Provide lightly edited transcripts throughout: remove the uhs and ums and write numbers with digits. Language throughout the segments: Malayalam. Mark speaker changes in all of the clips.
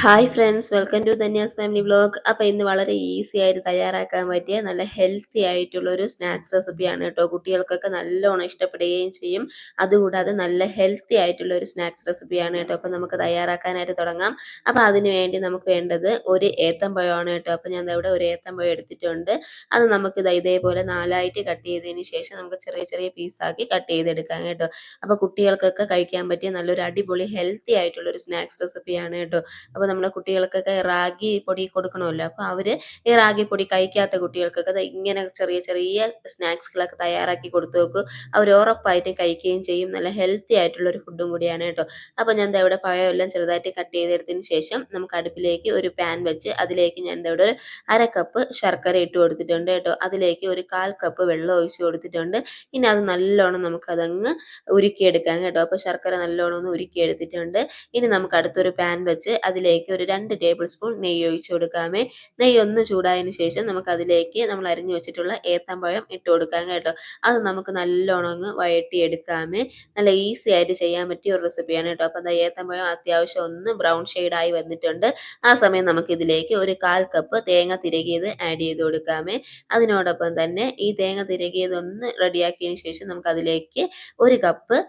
Speaker 1: Hi friends, welcome to Dhanya's family vlog. അപ്പോൾ ഇന്ന് വളരെ ഈസി ആയിട്ട് തയ്യാറാക്കാൻ പറ്റിയ നല്ല ഹെൽത്തി ആയിട്ടുള്ള ഒരു സ്നാക്സ് റെസിപ്പിയാണ് കേട്ടോ. കുട്ടികൾക്കൊക്കെ നല്ലോണം ഇഷ്ടപ്പെടുകയും ചെയ്യും. അതുകൂടാതെ നല്ല ഹെൽത്തി ആയിട്ടുള്ള ഒരു സ്നാക്സ് റെസിപ്പിയാണ് കേട്ടോ. അപ്പോൾ നമുക്ക് തയ്യാറാക്കാനായിട്ട് തുടങ്ങാം. അപ്പോൾ അതിന് വേണ്ടി നമുക്ക് വേണ്ടത് ഒരു ഏത്തമ്പഴമാണ് കേട്ടോ. അപ്പോൾ ഞാൻ ഇവിടെ ഒരു ഏത്തമ്പഴം എടുത്തിട്ടുണ്ട്. അത് നമുക്ക് ഇതേപോലെ നാലായിട്ട് കട്ട് ചെയ്തതിന് ശേഷം നമുക്ക് ചെറിയ ചെറിയ പീസാക്കി കട്ട് ചെയ്തെടുക്കാം കേട്ടോ. അപ്പോൾ കുട്ടികൾക്കൊക്കെ കഴിക്കാൻ പറ്റിയ നല്ലൊരു അടിപൊളി ഹെൽത്തി ആയിട്ടുള്ള ഒരു സ്നാക്സ് റെസിപ്പിയാണ് കേട്ടോ. അപ്പോൾ നമ്മുടെ കുട്ടികൾക്കൊക്കെ റാഗി പൊടി കൊടുക്കണമല്ലോ. അപ്പോൾ അവർ ഈ റാഗി പൊടി കഴിക്കാത്ത കുട്ടികൾക്കൊക്കെ ഇങ്ങനെ ചെറിയ ചെറിയ സ്നാക്സുകളൊക്കെ തയ്യാറാക്കി കൊടുത്തു നോക്കും. അവർ ഉറപ്പായിട്ടും കഴിക്കുകയും ചെയ്യും. നല്ല ഹെൽത്തി ആയിട്ടുള്ള ഒരു ഫുഡും കൂടിയാണ് കേട്ടോ. അപ്പോൾ ഞാൻ ദാ ഇവിടെ പഴമെല്ലാം ചെറുതായിട്ട് കട്ട് ചെയ്തെടുത്തതിന് ശേഷം നമുക്ക് അടുപ്പിലേക്ക് ഒരു പാൻ വെച്ച് അതിലേക്ക് ഞാൻ ദാ ഇവിടെ ഒരു അര കപ്പ് ശർക്കര ഇട്ട് കൊടുത്തിട്ടുണ്ട് കേട്ടോ. അതിലേക്ക് ഒരു 1/4 കപ്പ് വെള്ളം ഒഴിച്ച് കൊടുത്തിട്ടുണ്ട്. ഇനി അത് നല്ലോണം നമുക്കതങ്ങ് ഉരുക്കിയെടുക്കാം കേട്ടോ. അപ്പോൾ ശർക്കര നല്ലോണം ഒന്ന് ഉരുക്കിയെടുത്തിട്ടുണ്ട്. ഇനി നമുക്ക് അടുത്തൊരു പാൻ വെച്ച് അതിലേക്ക് ഒരു 2 ടേബിൾ സ്പൂൺ നെയ്യ് ഒഴിച്ചു കൊടുക്കാമേ. നെയ്യ് ഒന്ന് ചൂടായതിന് ശേഷം നമുക്ക് അതിലേക്ക് നമ്മൾ അരിഞ്ഞു വെച്ചിട്ടുള്ള ഏത്തമ്പഴം ഇട്ട് കൊടുക്കാം കേട്ടോ. അത് നമുക്ക് നല്ലോണം അങ്ങ് വഴറ്റിയെടുക്കാമേ. നല്ല ഈസി ആയിട്ട് ചെയ്യാൻ പറ്റിയ ഒരു റെസിപ്പിയാണ് കേട്ടോ. അപ്പോൾ ഏത്തമ്പഴം അത്യാവശ്യം ഒന്ന് ബ്രൗൺ ഷെയ്ഡായി വന്നിട്ടുണ്ട്. ആ സമയം നമുക്ക് ഇതിലേക്ക് ഒരു 1/4 കപ്പ് തേങ്ങ തിരകിയത് ആഡ് ചെയ്ത് കൊടുക്കാമേ. അതിനോടൊപ്പം തന്നെ ഈ തേങ്ങ തിരകിയതൊന്ന് റെഡിയാക്കിയതിന് ശേഷം നമുക്ക് അതിലേക്ക് ഒരു കപ്പ്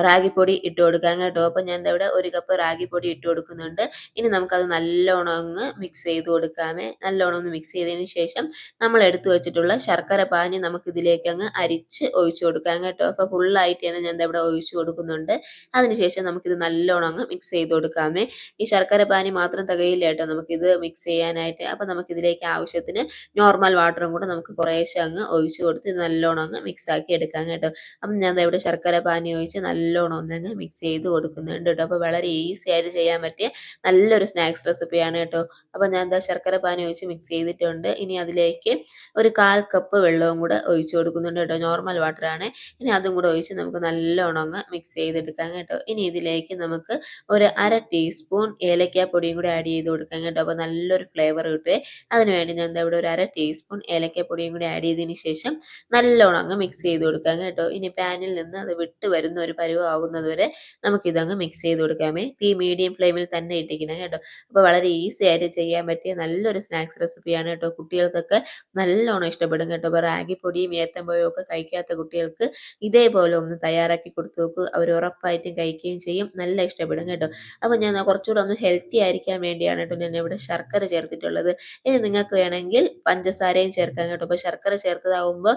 Speaker 1: റാഗിപ്പൊടി ഇട്ട് കൊടുക്കാം കേട്ടോ. അപ്പോൾ ഞാൻ ഇവിടെ ഒരു കപ്പ് റാഗിപ്പൊടി ഇട്ട് കൊടുക്കുന്നുണ്ട്. ഇനി നമുക്കത് നല്ലോണം അങ്ങ് മിക്സ് ചെയ്ത് കൊടുക്കാമേ. നല്ലോണം ഒന്ന് മിക്സ് ചെയ്തതിന് ശേഷം നമ്മൾ എടുത്തു വെച്ചിട്ടുള്ള ശർക്കര പാനി നമുക്ക് ഇതിലേക്ക് അങ്ങ് അരിച്ച് ഒഴിച്ചു കൊടുക്കാം കേട്ടോ. അപ്പോൾ ഫുള്ളായിട്ട് തന്നെ ഞാൻ ഇവിടെ ഒഴിച്ചു കൊടുക്കുന്നുണ്ട്. അതിനുശേഷം നമുക്കിത് നല്ലോണം അങ്ങ് മിക്സ് ചെയ്ത് കൊടുക്കാമേ. ഈ ശർക്കര പാനി മാത്രം തികയില്ല കേട്ടോ നമുക്കിത് മിക്സ് ചെയ്യാനായിട്ട്. അപ്പോൾ നമുക്കിതിലേക്ക് ആവശ്യത്തിന് നോർമൽ വാട്ടറും കൂടെ നമുക്ക് കുറേശ്ശെ അങ്ങ് ഒഴിച്ചു കൊടുത്ത് ഇത് നല്ലോണം അങ്ങ് മിക്സ് ആക്കി എടുക്കാം കേട്ടോ. അപ്പം ഞാൻ ഇവിടെ ശർക്കര പാനി ഒഴിച്ച് നല്ലോണം ഒന്നങ്ങ് മിക്സ് ചെയ്ത് കൊടുക്കുന്നുണ്ട് കേട്ടോ. അപ്പോൾ വളരെ ഈസി ആയിട്ട് ചെയ്യാൻ പറ്റിയ നല്ലൊരു സ്നാക്സ് റെസിപ്പിയാണ് കേട്ടോ. അപ്പോൾ ഞാൻ ശർക്കര പാനി ഒഴിച്ച് മിക്സ് ചെയ്തിട്ടുണ്ട്. ഇനി അതിലേക്ക് ഒരു 1/4 കപ്പ് വെള്ളവും കൂടെ ഒഴിച്ചു കൊടുക്കുന്നുണ്ട് കേട്ടോ. നോർമൽ വാട്ടറാണ്. ഇനി അതും കൂടെ ഒഴിച്ച് നമുക്ക് നല്ലോണം അങ്ങ് മിക്സ് ചെയ്തെടുക്കാം കേട്ടോ. ഇനി ഇതിലേക്ക് നമുക്ക് ഒരു അര ടീസ്പൂൺ ഏലക്കാപ്പൊടിയും കൂടെ ആഡ് ചെയ്ത് കൊടുക്കാം കേട്ടോ. അപ്പോൾ നല്ലൊരു ഫ്ലേവർ കിട്ടുമേ. അതിനുവേണ്ടി ഞാൻ ഇവിടെ ഒരു അര ടീസ്പൂൺ ഏലക്കാപ്പൊടിയും കൂടെ ആഡ് ചെയ്തതിന് ശേഷം നല്ലോണം അങ്ങ് മിക്സ് ചെയ്ത് കൊടുക്കാം കേട്ടോ. ഇനി പാനിൽ നിന്ന് അത് വിട്ട് വരുന്ന ഒരു പരുവമാകുന്നത് വരെ നമുക്കിതങ്ങ് മിക്സ് ചെയ്ത് കൊടുക്കാമേ. തീ മീഡിയം ഫ്ലെയിമിൽ തന്നെ ഇട്ടിരിക്കണം കേട്ടോ. അപ്പോൾ വളരെ ഈസി ആയിട്ട് ചെയ്യാൻ പറ്റിയ നല്ലൊരു സ്നാക്സ് റെസിപ്പിയാണ് കേട്ടോ. കുട്ടികൾക്കൊക്കെ നല്ലോണം ഇഷ്ടപ്പെടും കേട്ടോ. അപ്പോൾ റാഗി പൊടിയും ഏത്തമ്പഴവും ഒക്കെ കഴിക്കാത്ത കുട്ടികൾക്ക് ഇതേപോലെ ഒന്ന് തയ്യാറാക്കി കൊടുത്തു നോക്കൂ. അവർ ഉറപ്പായിട്ടും കഴിക്കുകയും ചെയ്യും. നല്ല ഇഷ്ടപ്പെടും കേട്ടോ. അപ്പോൾ ഞാൻ കുറച്ചുകൂടെ ഒന്ന് ഹെൽത്തി ആയിരിക്കാൻ വേണ്ടിയാണ് കേട്ടോ ഞാൻ ഇവിടെ ശർക്കര ചേർത്തിട്ടുള്ളത്. ഇനി നിങ്ങൾക്ക് വേണമെങ്കിൽ പഞ്ചസാരയും ചേർക്കാം കേട്ടോ. അപ്പോൾ ശർക്കര ചേർത്തതാവുമ്പോൾ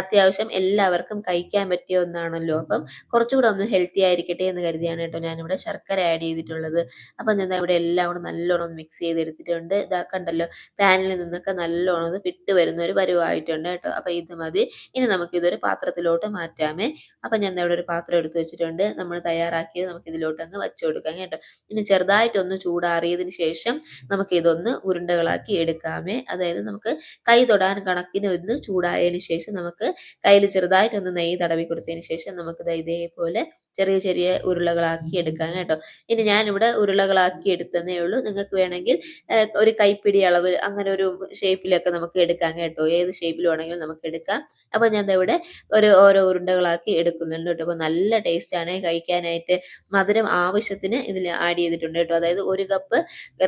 Speaker 1: അത്യാവശ്യം എല്ലാവർക്കും കഴിക്കാൻ പറ്റിയ ഒന്നാണല്ലോ. അപ്പം കുറച്ചുകൂടെ ഒന്ന് ഹെൽത്തി ആയിരിക്കട്ടെ എന്ന് കരുതിയാണ് കേട്ടോ ഞാനിവിടെ ശർക്കര ആഡ് ചെയ്തിട്ടുള്ളത്. അപ്പം ഞാൻ ഇവിടെ എല്ലാം കൂടെ നല്ലോണം മിക്സ് ചെയ്തെടുത്തിട്ടുണ്ട്. ഇതാ കണ്ടല്ലോ, പാനിൽ നിന്നൊക്കെ നല്ലോണം ഒന്ന് വിട്ട് വരുന്ന ഒരു പരുവായിട്ടുണ്ട് കേട്ടോ. അപ്പം ഇത് മതി. ഇനി നമുക്കിതൊരു പാത്രത്തിലോട്ട് മാറ്റാമേ. അപ്പം ഞാൻ ഇവിടെ ഒരു പാത്രം എടുത്ത് വെച്ചിട്ടുണ്ട്. നമ്മൾ തയ്യാറാക്കിയത് നമുക്ക് ഇതിലോട്ട് അങ്ങ് വെച്ച് കൊടുക്കാം കേട്ടോ. ഇനി ചെറുതായിട്ടൊന്ന് ചൂടാറിയതിന് ശേഷം നമുക്കിതൊന്ന് ഉരുണ്ടകളാക്കി എടുക്കാമേ. അതായത് നമുക്ക് കൈ തൊടാൻ കണക്കിന് ഒന്ന് ചൂടായതിന് ശേഷം നമുക്ക് കയ്യിൽ ചെറുതായിട്ടൊന്ന് നെയ്യ് തടവി കൊടുത്തതിന് ശേഷം നമുക്ക് ഇതേപോലെ ചെറിയ ചെറിയ ഉരുളകളാക്കി എടുക്കാം കേട്ടോ. ഇനി ഞാനിവിടെ ഉരുളകളാക്കി എടുത്തതേ ഉള്ളൂ. നിങ്ങൾക്ക് വേണമെങ്കിൽ ഒരു കൈപ്പിടി അളവ് അങ്ങനെ ഒരു ഷേപ്പിലൊക്കെ നമുക്ക് എടുക്കാം കേട്ടോ. ഏത് ഷേപ്പിൽ വേണമെങ്കിലും നമുക്ക് എടുക്കാം. അപ്പോൾ ഞാൻ ഇവിടെ ഓരോ ഉരുണ്ടകളാക്കി എടുക്കുന്നുണ്ട് കേട്ടോ. അപ്പോൾ നല്ല ടേസ്റ്റാണ് കഴിക്കാനായിട്ട്. മധുരം ആവശ്യത്തിന് ഇതിൽ ആഡ് ചെയ്തിട്ടുണ്ട് കേട്ടോ. അതായത് ഒരു കപ്പ്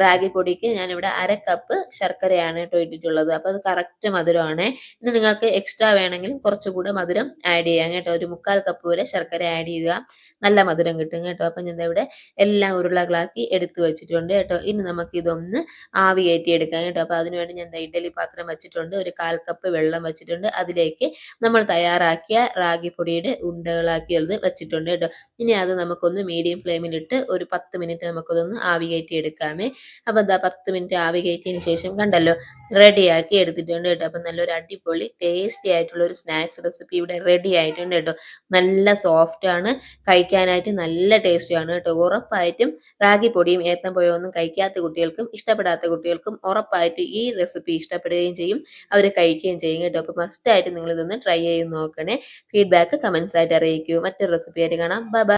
Speaker 1: റാഗി പൊടിക്ക് ഞാനിവിടെ അര കപ്പ് ശർക്കരയാണ് കേട്ടോ ഇട്ടിട്ടുള്ളത്. അപ്പോൾ അത് കറക്റ്റ് മധുരമാണ്. ഇനി നിങ്ങൾക്ക് എക്സ്ട്രാ വേണമെങ്കിലും കുറച്ചുകൂടെ മധുരം ആഡ് ചെയ്യാം കേട്ടോ. ഒരു 1/4 കപ്പ് വരെ ശർക്കര ആഡ് ചെയ്യുക. നല്ല മധുരം കിട്ടും കേട്ടോ. അപ്പം ഞാൻ ഇവിടെ എല്ലാം ഉരുളകളാക്കി എടുത്തു വെച്ചിട്ടുണ്ട് കേട്ടോ. ഇനി നമുക്ക് ഇതൊന്ന് ആവി കയറ്റി എടുക്കാം കേട്ടോ. അപ്പോൾ അതിനുവേണ്ടി ഞാൻ ഇഡ്ഡലി പാത്രം വെച്ചിട്ടുണ്ട്. ഒരു 1/4 കപ്പ് വെള്ളം വെച്ചിട്ടുണ്ട്. അതിലേക്ക് നമ്മൾ തയ്യാറാക്കിയ റാഗി പൊടിയുടെ ഉണ്ടകളാക്കിയത് വെച്ചിട്ടുണ്ട് കേട്ടോ. ഇനി അത് നമുക്കൊന്ന് മീഡിയം ഫ്ലെയിമിലിട്ട് ഒരു 10 മിനിറ്റ് നമുക്കതൊന്ന് ആവി കയറ്റി എടുക്കാമേ. അപ്പോൾ എന്താ 10 മിനിറ്റ് ആവി കയറ്റിയതിന് ശേഷം കണ്ടല്ലോ, റെഡിയാക്കി എടുത്തിട്ടുണ്ട് കേട്ടോ. അപ്പം നല്ലൊരു അടിപൊളി ടേസ്റ്റി ആയിട്ടുള്ള ഒരു സ്നാക്സ് റെസിപ്പി ഇവിടെ റെഡി ആയിട്ടുണ്ട് കേട്ടോ. നല്ല സോഫ്റ്റ് ആണ്, കഴിക്കാനായിട്ട് നല്ല ടേസ്റ്റിയാണ് കേട്ടോ. ഉറപ്പായിട്ടും റാഗി പൊടിയും ഏത്തമ്പഴവും ഒന്നും കഴിക്കാത്ത കുട്ടികൾക്കും ഇഷ്ടപ്പെടാത്ത കുട്ടികൾക്കും ഉറപ്പായിട്ട് ഈ റെസിപ്പി ഇഷ്ടപ്പെടുകയും ചെയ്യും. അവർ കഴിക്കുകയും ചെയ്യും കേട്ടോ. അപ്പോൾ മസ്റ്റായിട്ട് നിങ്ങൾ ഇതൊന്ന് ട്രൈ ചെയ്ത് നോക്കണേ. ഫീഡ്ബാക്ക് കമൻസ് ആയിട്ട് അറിയിക്കൂ. മറ്റൊരു റെസിപ്പി ആയിട്ട് കാണാം. Bye bye.